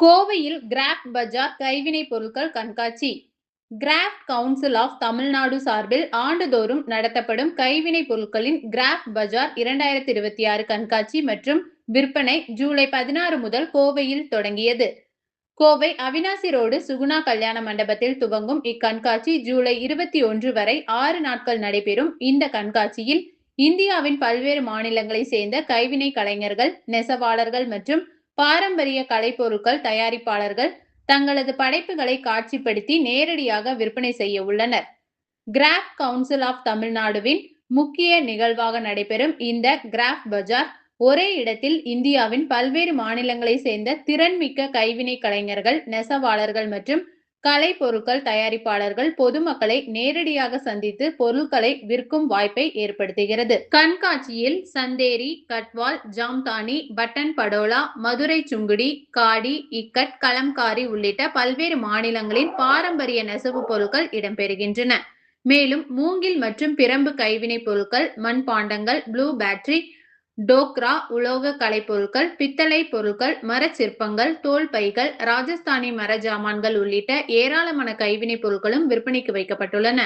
கோவையில் கிராஃப்ட் பஜார் கைவினைப் பொருட்கள் கண்காட்சி. கிராஃப்ட் கவுன்சில் ஆஃப் தமிழ்நாடு சார்பில் ஆண்டுதோறும் நடத்தப்படும் கைவினைப் பொருட்களின் கிராஃப்ட் பஜார் 2026 கண்காட்சி மற்றும் விற்பனை ஜூலை 16 முதல் கோவையில் தொடங்கியது. கோவை அவினாசி ரோடு சுகுணா கல்யாண மண்டபத்தில் துவங்கும் இக்கண்காட்சி ஜூலை 21 வரை 6 நாட்கள் நடைபெறும். இந்த கண்காட்சியில் இந்தியாவின் பல்வேறு மாநிலங்களை சேர்ந்த கைவினை கலைஞர்கள், நெசவாளர்கள் மற்றும் பாரம்பரிய கலைப்பொருட்கள் தயாரிப்பாளர்கள் தங்களது படைப்புகளை காட்சிப்படுத்தி நேரடியாக விற்பனை செய்ய உள்ளனர். கிராஃப்ட் கவுன்சில் ஆஃப் தமிழ்நாடுவின் முக்கிய நிகழ்வாக நடைபெறும் இந்த கிராஃப்ட் பஜார் ஒரே இடத்தில் இந்தியாவின் பல்வேறு மாநிலங்களை சேர்ந்த திறன்மிக்க கைவினை கலைஞர்கள், நெசவாளர்கள் மற்றும் கலை பொருட்கள் தயாரிப்பாளர்கள் பொதுமக்களை நேரடியாக சந்தித்து பொருட்களை விற்கும் வாய்ப்பை ஏற்படுத்துகிறது. கண்காட்சியில் சந்தேரி, கட்வால், ஜாம்தானி, பட்டன் படோலா, மதுரை சுங்குடி, காடி, இக்கட், கலம்காரி உள்ளிட்ட பல்வேறு மாநிலங்களின் பாரம்பரிய நெசவு பொருட்கள் இடம்பெறுகின்றன. மேலும் மூங்கில் மற்றும் பிரம்பு கைவினை பொருட்கள், மண்பாண்டங்கள், ப்ளூ பேட்டரி, டோக்ரா, உலோக கலைப்பொருட்கள், பித்தளை பொருட்கள், மரச் சிற்பங்கள், தோல் பைகள், ராஜஸ்தானி மர ஜாமான்கள் உள்ளிட்ட ஏராளமான கைவினை பொருட்களும் விற்பனைக்கு வைக்கப்பட்டுள்ளன.